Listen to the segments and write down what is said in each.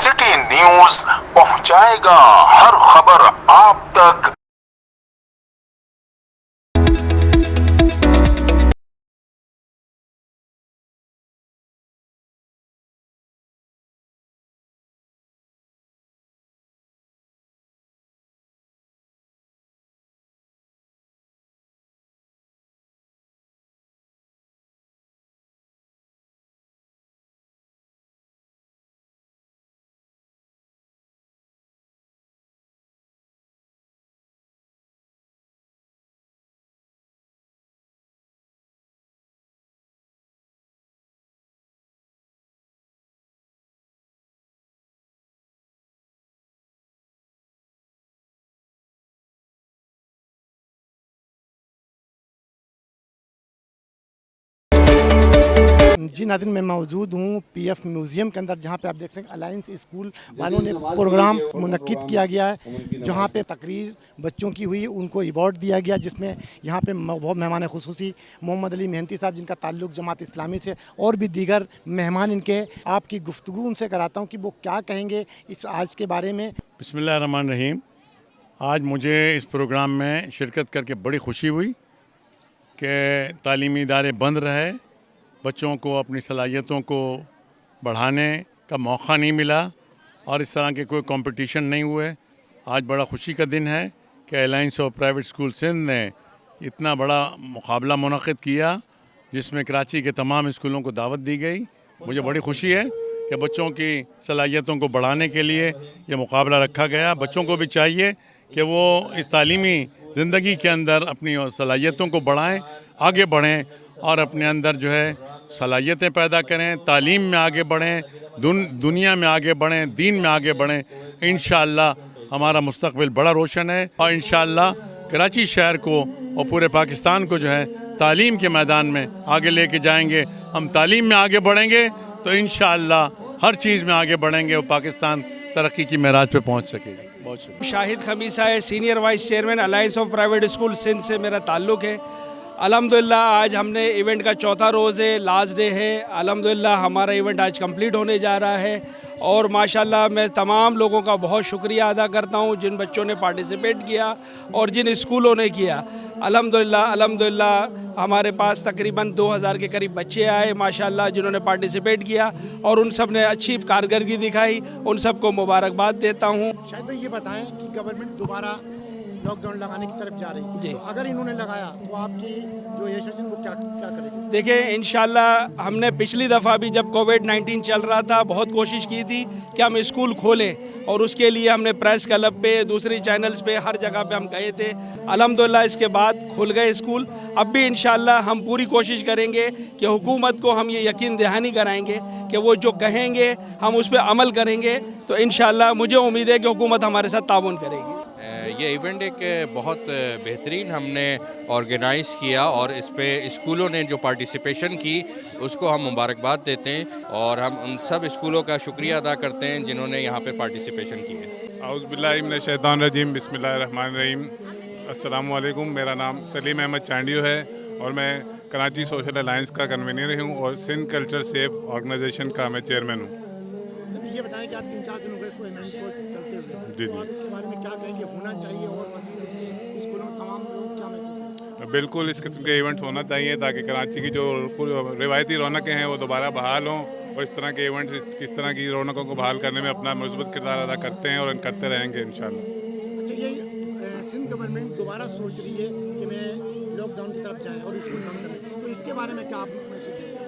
City news पहुंचाएगा हर खबर आप तक। जी नाज़रीन, मैं मौजूद हूँ पीएफ म्यूज़ियम के अंदर, जहाँ पे आप देख रहे हैं अलायंस स्कूल वालों ने प्रोग्राम मुनक्किद किया गया है, जहाँ पे तकरीर बच्चों की हुई, उनको अवार्ड दिया गया, जिसमें यहाँ पे बहुत मेहमान खुसूसी मोहम्मद अली मेहनती साहब, जिनका ताल्लुक़ जमात इस्लामी से, और भी दीगर मेहमान इनके। आपकी गुफ्तगू उनसे कराता हूँ कि वो क्या कहेंगे इस आज के बारे में। बिस्मिल्लाहिर्रहमानिर्रहीम। आज मुझे इस प्रोग्राम में शिरकत करके बड़ी खुशी हुई कि तालीमी इदारे बंद रहे, बच्चों को अपनी सलाहियतों को बढ़ाने का मौका नहीं मिला और इस तरह के कोई कंपटीशन नहीं हुए। आज बड़ा खुशी का दिन है कि alliance of private school Sindh ने इतना बड़ा मुकाबला मुनक़िद किया, जिसमें कराची के तमाम स्कूलों को दावत दी गई। मुझे बड़ी खुशी है कि बच्चों की सलाहियतों को बढ़ाने के लिए ये मुकाबला रखा गया। बच्चों को भी चाहिए कि वो इस तालीमी ज़िंदगी के अंदर अपनी सलाहियतों को बढ़ाएँ, आगे बढ़ें और अपने अंदर जो है सलाहियतें पैदा करें, तालीम में आगे बढ़ें, दुनिया में आगे बढ़ें, दीन में आगे बढ़ें। इंशाअल्लाह हमारा मुस्तक़बिल बड़ा रोशन है और इंशाअल्लाह कराची शहर को और पूरे पाकिस्तान को जो है तालीम के मैदान में आगे लेके जाएंगे। हम तालीम में आगे बढ़ेंगे तो इंशाअल्लाह हर चीज़ में आगे बढ़ेंगे और पाकिस्तान तरक्की की मेराज पे पहुँच सकेगा। बहुत शुक्रिया। शाहिद खमीसा है, senior vice chairman alliance of private school Sindh से मेरा ताल्लुक़ है। अल्हम्दुलिल्लाह आज हमने इवेंट का चौथा रोज़ है, लास्ट डे है। अल्हम्दुलिल्लाह हमारा इवेंट आज कंप्लीट होने जा रहा है और माशाल्लाह मैं तमाम लोगों का बहुत शुक्रिया अदा करता हूं, जिन बच्चों ने पार्टिसिपेट किया और जिन स्कूलों ने किया। अल्हम्दुलिल्लाह हमारे पास तकरीबन 2000 के करीब बच्चे आए माशाल्लाह, जिन्होंने पार्टिसिपेट किया और उन सब ने अच्छी कारकर्दगी दिखाई। उन सबको मुबारकबाद देता हूँ। शायद भाई ये बताएं कि गवर्नमेंट दोबारा लॉकडाउन लगाने की तरफ जा रही है, तो अगर इन्होंने लगाया तो आपकी जो एसोसिएशन वो क्या करेगी? देखिए इंशाल्लाह हमने पिछली दफ़ा भी जब कोविड-19 चल रहा था बहुत कोशिश की थी कि हम स्कूल खोलें और उसके लिए हमने प्रेस क्लब पे, दूसरी चैनल्स पे, हर जगह पे हम गए थे। अल्हम्दुलिल्लाह इसके बाद खुल गए स्कूल। अब भी इंशाल्लाह हम पूरी कोशिश करेंगे कि हुकूमत को हम ये यकीन दहानी कराएंगे कि वो जो कहेंगे हम उस पर अमल करेंगे। तो इंशाल्लाह मुझे उम्मीद है कि हुकूमत हमारे साथ ताउन करेगी। ये इवेंट एक बहुत बेहतरीन हमने ऑर्गेनाइज़ किया और इस पे स्कूलों ने जो पार्टिसिपेशन की उसको हम मुबारकबाद देते हैं और हम उन सब स्कूलों का शुक्रिया अदा करते हैं जिन्होंने यहाँ पे पार्टिसिपेशन की है। औज़ु बिल्लाहि मिनश शैतानिर रजीम, बिस्मिल्लाहिर्रहमानिर्रहीम। अस्सलामु अलैकुम। मेरा नाम सलीम अहमद चांडियो है और मैं कराची सोशल अलायंस का कन्वीनर हूँ और सिंध कल्चर सेफ ऑर्गेनाइजेशन का मैं चेयरमैन हूँ। ये बताएं कि आज 3-4 दिन हो गए इसको इवेंट को चलते हुए, जी तो आप इसके बारे में क्या कहेंगे, होना चाहिए और मज़ीद इसके स्कूलों में तमाम लोग क्या मैसेज? बिल्कुल इस किस्म के इवेंट्स होना चाहिए ताकि कराची की जो रिवायती रौनकें हैं वो दोबारा बहाल हों और इस तरह के इवेंट्स किस तरह की रौनकों को बहाल करने में अपना मुस्बत किरदार अदा करते हैं और करते रहेंगे इंशाल्लाह। अच्छा, ये सिंध गवर्नमेंट दोबारा सोच रही है कि मैं लॉकडाउन की तरफ जाए और स्कूल बंद करें, तो इसके बारे में क्या आप मैसेज देंगे?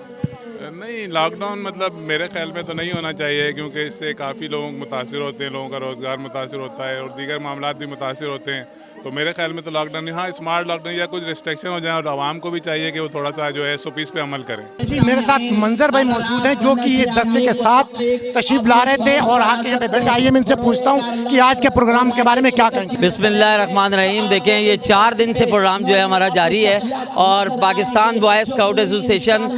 नहीं, लॉकडाउन मतलब मेरे ख्याल में तो नहीं होना चाहिए क्योंकि इससे काफ़ी लोग मुतासिर होते हैं, लोगों का रोज़गार मुतासिर होता है और दीगर मामलात भी मुतासिर होते हैं। तो मेरे ख्याल में तो लॉकडाउन, हाँ स्मार्ट लॉकडाउन या कुछ रिस्ट्रिक्शन हो जाए और आवाम को भी चाहिए कि वो थोड़ा सा जो है SOPs पे अमल करें। जी मेरे साथ मंजर भाई मौजूद हैं जो कि ये दस्ते के साथ तशरीफ ला रहे थे और आके यहाँ पे बैठ आइए मैं इनसे पूछता हूँ कि आज के प्रोग्राम के बारे में क्या कहेंगे। बिस्मिल्लाहिर्रहमानिर्रहीम। देखें ये 4 दिन से प्रोग्राम जो है हमारा जारी है और पाकिस्तान बॉय स्काउट एसोसिएशन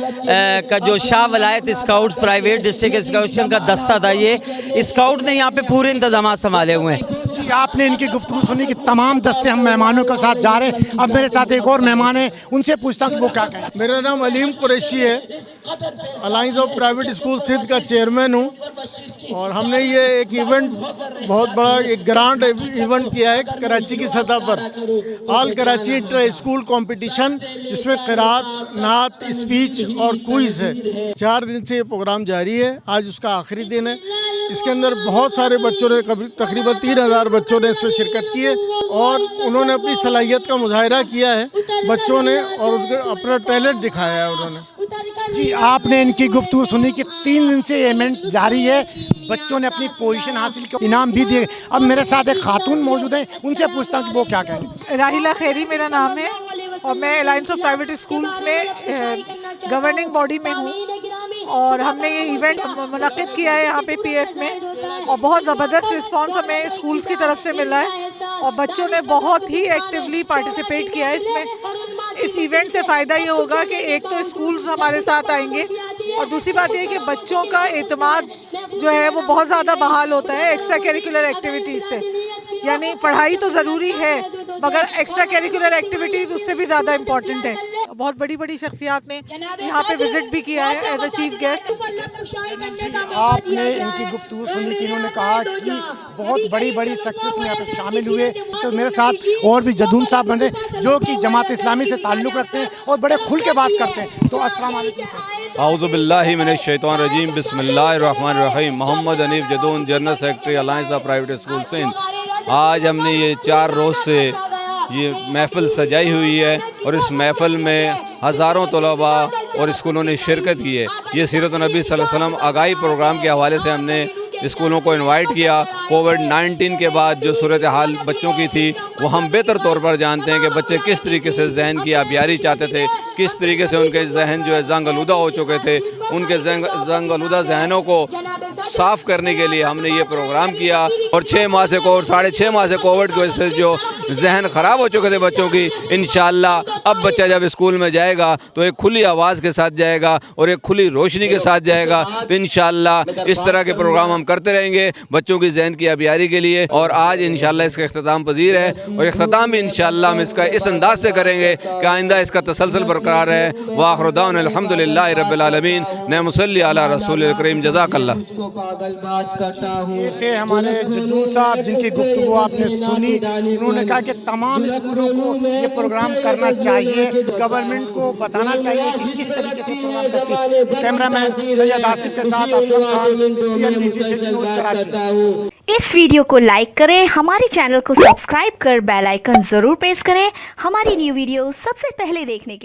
का जो Shah Walayat scouts private district association का दस्ता था, ये स्काउट ने यहाँ पे पूरे इंतजाम संभाले हुए हैं। जी आपने इनकी गुफ्तगू सुनी कि तमाम दस्ते हम मेहमानों के साथ जा रहे हैं। अब मेरे साथ एक और मेहमान है, उनसे पूछता हूँ कि वो क्या कहें। मेरा नाम अलीम कुरैशी है, alliance of private school Sindh का चेयरमैन हूँ اور ہم نے یہ ایک ایونٹ بہت بڑا ایک گرانڈ ایونٹ کیا ہے کراچی کی سطح پر، آل کراچی انٹر اسکول کمپٹیشن، جس میں قرأت، نعت، اسپیچ اور کوئز ہے۔ 4 دن سے یہ پروگرام جاری ہے، آج اس کا آخری دن ہے۔ اس کے اندر بہت سارے بچوں نے تقریباً 3000 بچوں نے اس میں شرکت کی ہے اور انہوں نے اپنی صلاحیت کا مظاہرہ کیا ہے بچوں نے، اور اپنا ٹیلنٹ دکھایا ہے انہوں نے۔ جی آپ نے ان کی گفتگو سنی کہ 3 دن سے ایونٹ جاری ہے، بچوں نے اپنی پوزیشن حاصل کی، انعام بھی دیے۔ اب میرے ساتھ ایک خاتون موجود ہیں، ان سے پوچھتا ہوں کہ وہ کیا کہیں گے۔ راحیلہ خیری میرا نام ہے اور میں الائنس آف پرائیویٹ اسکولز میں گورننگ باڈی میں ہوں، اور ہم نے یہ ایونٹ منعقد کیا ہے یہاں پہ پی ایف میں، اور بہت زبردست رسپانس ہمیں اسکولز کی طرف سے ملا ہے اور بچوں نے بہت ہی ایکٹیولی پارٹیسپیٹ کیا ہے اس میں۔ اس ایونٹ سے فائدہ یہ ہوگا کہ ایک تو اسکولز ہمارے ساتھ آئیں گے، اور دوسری بات یہ ہے کہ بچوں کا اعتماد جو ہے وہ بہت زیادہ بحال ہوتا ہے ایکسٹرا کیریکولر ایکٹیویٹیز سے۔ یعنی پڑھائی تو ضروری ہے مگر ایکسٹرا کیریکولر ایکٹیویٹیز اس سے بھی زیادہ امپورٹنٹ ہے۔ بہت بڑی بڑی شخصیات نے یہاں پہ وزٹ بھی کیا ہے ایز اے چیف گیسٹ۔ آپ نے ان کی گفتگو سنی کہ انہوں نے کہا کہ بہت بڑی بڑی شخصیت یہاں پہ شامل ہوئے۔ تو میرے ساتھ اور بھی جدون صاحب بندے جو کہ جماعت اسلامی سے تعلق رکھتے ہیں اور بڑے کھل کے بات کرتے ہیں۔ تو السلام علیکم۔ اعوذ باللہ من الشیطان الرجیم، بسم اللہ الرحمن الرحیم۔ Muhammad Hanif Jadoon, general secretary alliance of private school Sindh. آج ہم نے یہ 4 روز سے یہ محفل سجائی ہوئی ہے اور اس محفل میں ہزاروں طلباء اور اسکولوں نے شرکت کی ہے۔ یہ سیرت النبی صلی اللہ علیہ وسلم آگاہی پروگرام کے حوالے سے ہم نے اسکولوں کو انوائٹ کیا۔ کووڈ-19 کے بعد جو صورتحال بچوں کی تھی وہ ہم بہتر طور پر جانتے ہیں کہ بچے کس طریقے سے ذہن کی آبیاری چاہتے تھے، کس طریقے سے ان کے ذہن جو ہے زنگ آلودہ ہو چکے تھے۔ ان کے زنگ آلودہ ذہنوں کو صاف کرنے کے لیے ہم نے یہ پروگرام کیا، اور 6 ماہ سے 6.5 ماہ سے کووڈ کی وجہ سے جو ذہن خراب ہو چکے تھے بچوں کی، انشاءاللہ اب بچہ جب اسکول میں جائے گا تو ایک کھلی آواز کے ساتھ جائے گا اور ایک کھلی روشنی کے ساتھ جائے گا۔ تو انشاءاللہ اس طرح کے پروگرام ہم کرتے رہیں گے بچوں کی ذہن کی آبیاری کے لیے، اور آج انشاءاللہ اس کا اختتام پذیر ہے، اور اختتام بھی انشاءاللہ ہم اس انداز سے کریں گے کہ آئندہ اس کا تسلسل برقرار ہے۔ وآخر دعوانا الحمدللہ رب العالمین۔ نعم صلی علی رسول الکریم، جزاک اللہ۔ یہ تھے ہمارے جدون صاحب جن کی گفتگو آپ نے سنی۔ انہوں نے کہا کہ تمام اسکولوں کو یہ پروگرام کرنا چاہیے، گورنمنٹ کو بتانا چاہیے کہ کس طریقے سے پروگرام کرتی ہے۔ کیمرہ مین سید آصف کے ساتھ Aslam Khan, CNBC city news Karachi. اس ویڈیو کو لائک کریں، ہمارے چینل کو سبسکرائب کر بیل آئیکن ضرور پریس کریں ہماری نیو ویڈیو سب سے پہلے دیکھنے کے